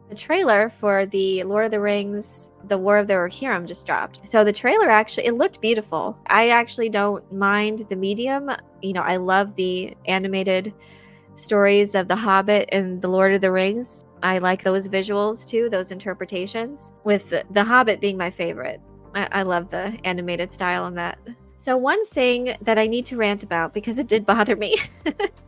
The trailer for the Lord of the Rings, The War of the Rohirrim just dropped. So the trailer actually, it looked beautiful. I actually don't mind the medium. I love the animated stories of The Hobbit and The Lord of the Rings. I like those visuals too, those interpretations, with the Hobbit being my favorite. I love the animated style on that. So one thing that I need to rant about, because it did bother me,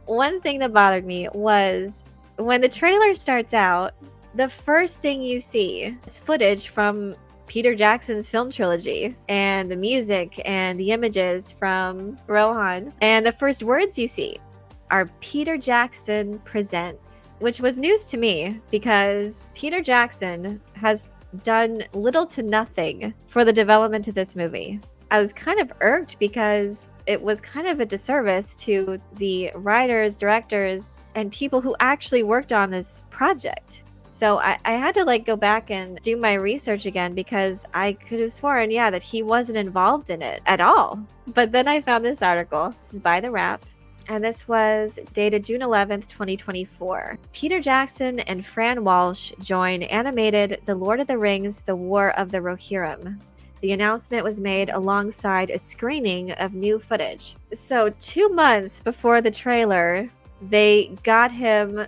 one thing that bothered me was when the trailer starts out, the first thing you see is footage from Peter Jackson's film trilogy and the music and the images from Rohan. And the first words you see are Peter Jackson Presents, which was news to me because Peter Jackson has done little to nothing for the development of this movie. I was kind of irked because it was kind of a disservice to the writers, directors, and people who actually worked on this project. So I had to go back and do my research again because I could have sworn, that he wasn't involved in it at all. But then I found this article. This is by The Wrap. And this was dated June 11th, 2024. Peter Jackson and Fran Walsh join animated The Lord of the Rings, The War of the Rohirrim. The announcement was made alongside a screening of new footage. So 2 months before the trailer, they got him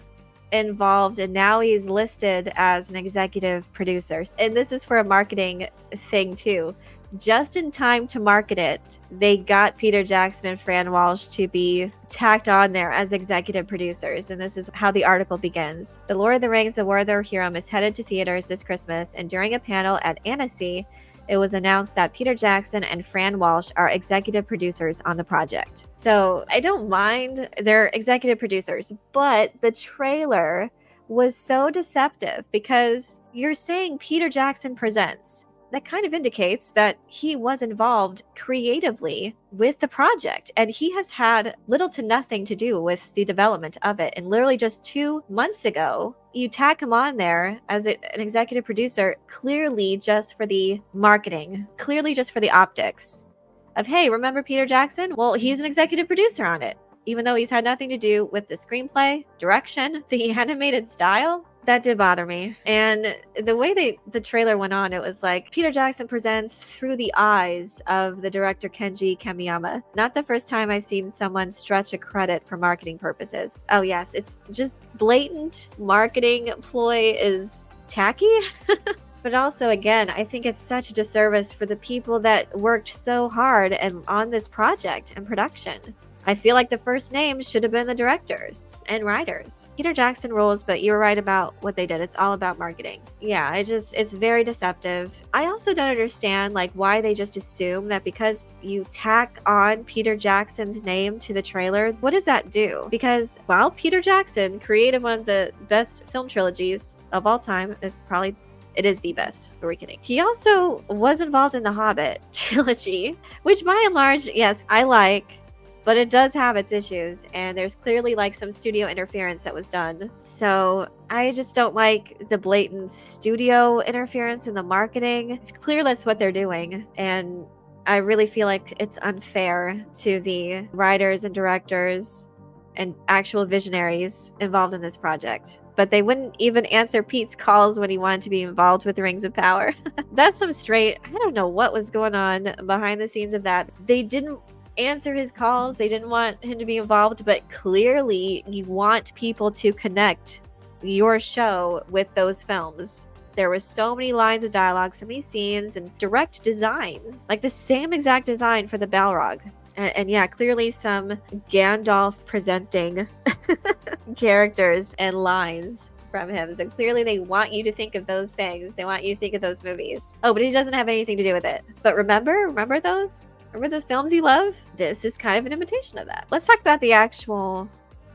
involved, and now he's listed as an executive producer. And this is for a marketing thing too. Just in time to market it, they got Peter Jackson and Fran Walsh to be tacked on there as executive producers. And this is how the article begins. The Lord of the Rings, The War of the Rohirrim is headed to theaters this Christmas, and during a panel at Annecy, it was announced that Peter Jackson and Fran Walsh are executive producers on the project. So I don't mind they're executive producers, but the trailer was so deceptive because you're saying Peter Jackson presents. That kind of indicates that he was involved creatively with the project, and he has had little to nothing to do with the development of it. And literally just 2 months ago, you tack him on there as an executive producer, clearly just for the marketing, clearly just for the optics of, hey, remember Peter Jackson? Well, he's an executive producer on it, even though he's had nothing to do with the screenplay, direction, the animated style. That did bother me. And the way the trailer went on, it was like Peter Jackson presents through the eyes of the director Kenji Kamiyama. Not the first time I've seen someone stretch a credit for marketing purposes. Oh yes, it's just blatant marketing ploy is tacky. But also, again, I think it's such a disservice for the people that worked so hard and on this project and production. I feel like the first names should have been the directors and writers. Peter Jackson rules, but you're right about what they did. It's all about marketing. Yeah, it's very deceptive. I also don't understand why they just assume that because you tack on Peter Jackson's name to the trailer, what does that do? Because while Peter Jackson created one of the best film trilogies of all time, it is the best. Are we kidding? He also was involved in the Hobbit trilogy, which by and large, yes, I like. But it does have its issues, and there's clearly some studio interference that was done. So I just don't like the blatant studio interference in the marketing. It's clear that's what they're doing, and I really feel like it's unfair to the writers and directors and actual visionaries involved in this project. But they wouldn't even answer Pete's calls when he wanted to be involved with Rings of Power. That's some straight, I don't know what was going on behind the scenes of that. They didn't answer his calls. They didn't want him to be involved, but clearly you want people to connect your show with those films. There were so many lines of dialogue, so many scenes, and direct designs, the same exact design for the Balrog. And yeah, clearly some Gandalf presenting characters and lines from him. So clearly they want you to think of those things. They want you to think of those movies. Oh, but he doesn't have anything to do with it. But remember those? Remember those films you love? This is kind of an imitation of that. Let's talk about the actual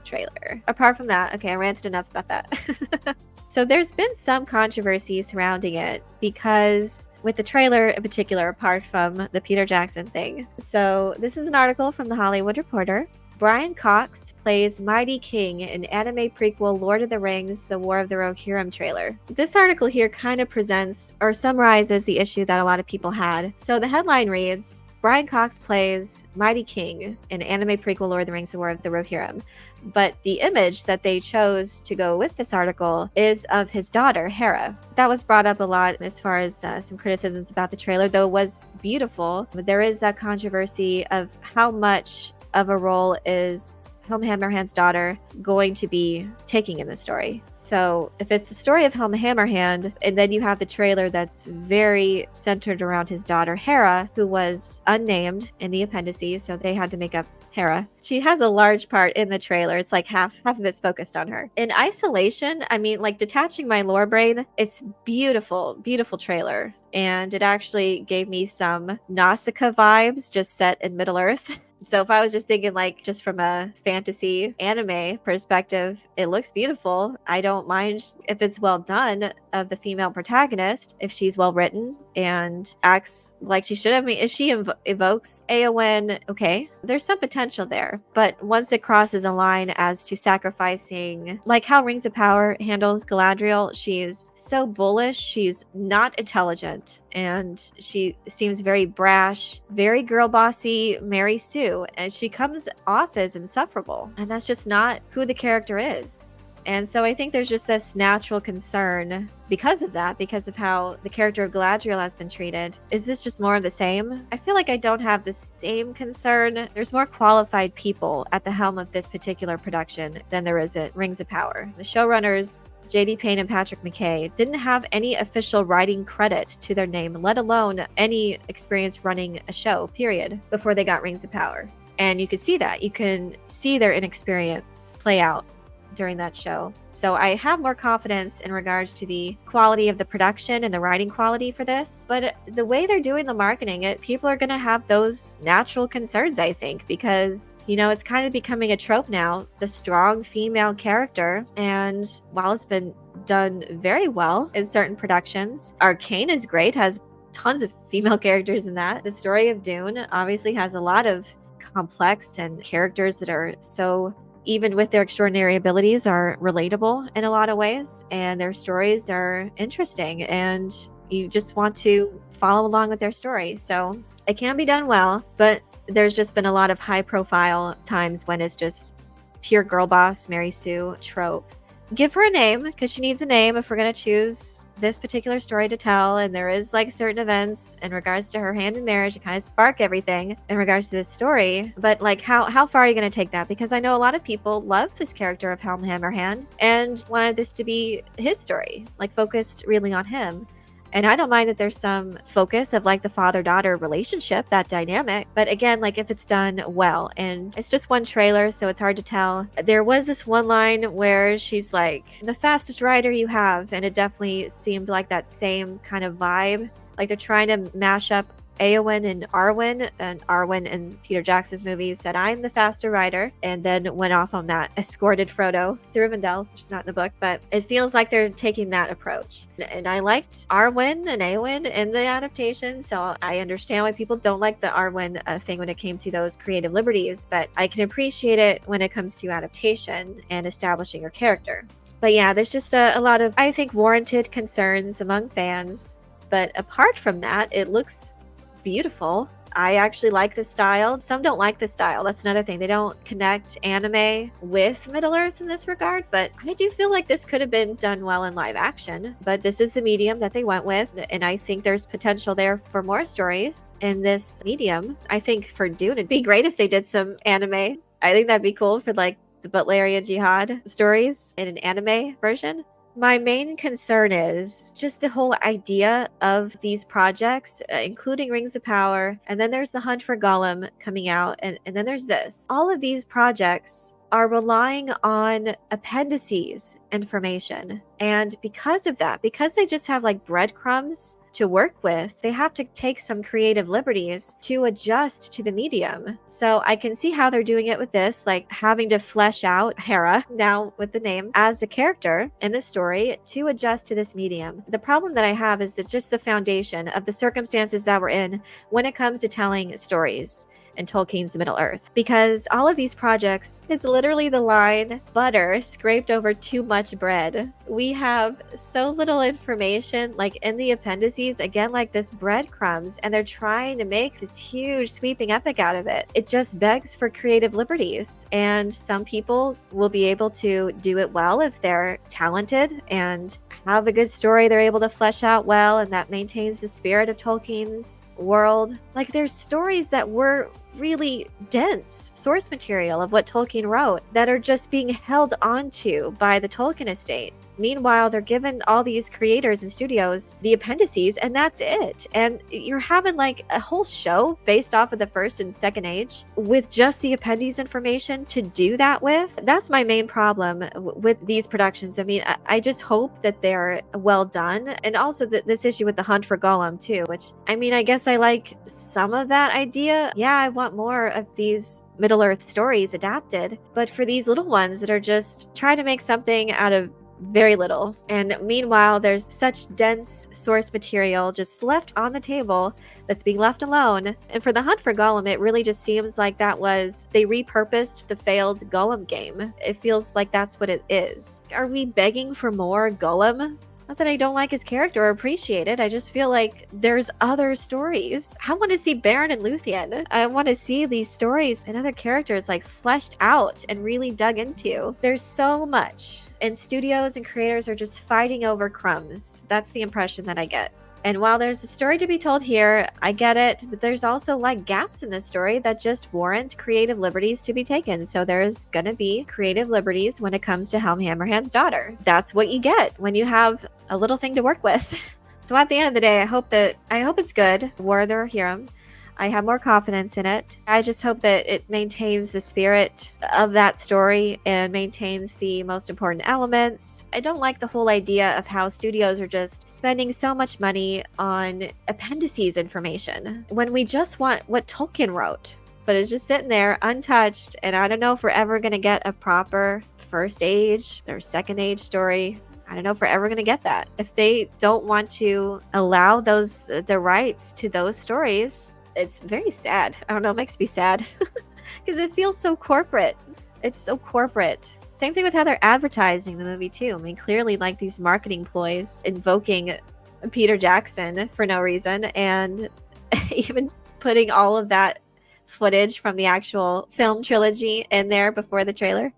trailer. Apart from that, okay, I ranted enough about that. So there's been some controversy surrounding it because with the trailer in particular, apart from the Peter Jackson thing. So this is an article from The Hollywood Reporter. Brian Cox plays Mighty King in anime prequel Lord of the Rings, The War of the Rohirrim trailer. This article here kind of presents or summarizes the issue that a lot of people had. So the headline reads, Brian Cox plays Mighty King in anime prequel Lord of the Rings: The War of the Rohirrim. But the image that they chose to go with this article is of his daughter, Hera. That was brought up a lot as far as some criticisms about the trailer, though it was beautiful. But there is that controversy of how much of a role is Helm Hammerhand's daughter going to be taking in the story. So if it's the story of Helm Hammerhand, and then you have the trailer that's very centered around his daughter Hera, who was unnamed in the appendices, so they had to make up Hera. She has a large part in the trailer. It's like half of it's focused on her. In isolation, I mean, like detaching my lore brain, it's beautiful, beautiful trailer. And it actually gave me some Nausicaa vibes just set in Middle Earth. So if I was just thinking like just from a fantasy anime perspective, it looks beautiful. I don't mind if it's well done of the female protagonist, if she's well written and acts like she should. I mean, if she evokes Eowyn, okay, there's some potential there. But once it crosses a line as to sacrificing, like how Rings of Power handles Galadriel, she's so bullish, she's not intelligent, and she seems very brash, very girl bossy Mary Sue, and she comes off as insufferable. And that's just not who the character is. And so I think there's just this natural concern because of that, because of how the character of Galadriel has been treated. Is this just more of the same? I feel like I don't have the same concern. There's more qualified people at the helm of this particular production than there is at Rings of Power. The showrunners, J.D. Payne and Patrick McKay, didn't have any official writing credit to their name, let alone any experience running a show, period, before they got Rings of Power. And you can see that. You can see their inexperience play out during that show. So I have more confidence in regards to the quality of the production and the writing quality for this. But the way they're doing the marketing, people are going to have those natural concerns, I think, because, you know, it's kind of becoming a trope now, the strong female character. And while it's been done very well in certain productions, Arcane is great, has tons of female characters in that. The story of Dune obviously has a lot of complex and characters that are so, even with their extraordinary abilities, are relatable in a lot of ways, and their stories are interesting, and you just want to follow along with their story. So it can be done well, but there's just been a lot of high profile times when it's just pure girl boss Mary Sue trope. Give her a name, because she needs a name if we're going to choose this particular story to tell, and there is like certain events in regards to her hand in marriage that kind of spark everything in regards to this story. But like how far are you going to take that? Because I know a lot of people love this character of Helm Hammerhand and wanted this to be his story, like focused really on him. And I don't mind that there's some focus of like the father-daughter relationship, that dynamic. But again, like if it's done well, and it's just one trailer, so it's hard to tell. There was this one line where she's like, the fastest rider you have. And it definitely seemed like that same kind of vibe. Like they're trying to mash up Eowyn and Arwen in Peter Jackson's movies said, I'm the faster rider, and then went off on that, escorted Frodo to Rivendell, which is not in the book, but it feels like they're taking that approach. And I liked Arwen and Eowyn in the adaptation, so I understand why people don't like the Arwen thing when it came to those creative liberties, but I can appreciate it when it comes to adaptation and establishing your character. But yeah, there's just a lot of, I think, warranted concerns among fans. But apart from that, it looks beautiful. I actually like the style. Some don't like the style. That's another thing. They don't connect anime with Middle Earth in this regard, but I do feel like this could have been done well in live action. But this is the medium that they went with, and I think there's potential there for more stories in this medium. I think for Dune, it'd be great if they did some anime. I think that'd be cool for like the Butlerian Jihad stories in an anime version. My main concern is just the whole idea of these projects, including Rings of Power, and then there's the Hunt for Gollum coming out, and then there's this. All of these projects are relying on appendices information. And because of that, because they just have like breadcrumbs to work with, they have to take some creative liberties to adjust to the medium. So I can see how they're doing it with this, like having to flesh out Hera, now with the name, as a character in the story to adjust to this medium. The problem that I have is that just the foundation of the circumstances that we're in when it comes to telling stories. in Tolkien's Middle-earth. Because all of these projects, it's literally the line, butter scraped over too much bread. We have so little information, like in the appendices, again, like this breadcrumbs, and they're trying to make this huge sweeping epic out of it. It just begs for creative liberties, and some people will be able to do it well if they're talented and have a good story they're able to flesh out well, and that maintains the spirit of Tolkien's world. Like, there's stories that were really dense source material of what Tolkien wrote that are just being held onto by the Tolkien estate. Meanwhile, they're given all these creators and studios the appendices, and that's it. And you're having like a whole show based off of the First and Second Age with just the appendices information to do that with. That's my main problem with these productions. I mean, I just hope that they're well done. And also this issue with the hunt for Gollum too, which, I mean, I guess I like some of that idea. Yeah, I want more of these Middle-earth stories adapted. But for these little ones that are just trying to make something out of very little. And meanwhile, there's such dense source material just left on the table that's being left alone. And for the hunt for Gollum, it really just seems like they repurposed the failed Gollum game. It feels like that's what it is. Are we begging for more Gollum? Not that I don't like his character or appreciate it, I just feel like there's other stories. I want to see Beren and Luthien. I want to see these stories and other characters like fleshed out and really dug into. There's so much, and studios and creators are just fighting over crumbs. That's the impression that I get. And while there's a story to be told here, I get it, but there's also like gaps in this story that just warrant creative liberties to be taken. So there's gonna be creative liberties when it comes to Helm Hammerhand's daughter. That's what you get when you have a little thing to work with. So at the end of the day, I hope it's good. War of the Rohirrim. I have more confidence in it. I just hope that it maintains the spirit of that story and maintains the most important elements. I don't like the whole idea of how studios are just spending so much money on appendices information when we just want what Tolkien wrote. But it's just sitting there untouched, and I don't know if we're ever going to get a proper First Age or Second Age story. I don't know if we're ever going to get that. If they don't want to allow the rights to those stories, it's very sad. I don't know, it makes me sad because it feels so corporate. It's so corporate. Same thing with how they're advertising the movie too. I mean, clearly like these marketing ploys invoking Peter Jackson for no reason, and even putting all of that footage from the actual film trilogy in there before the trailer.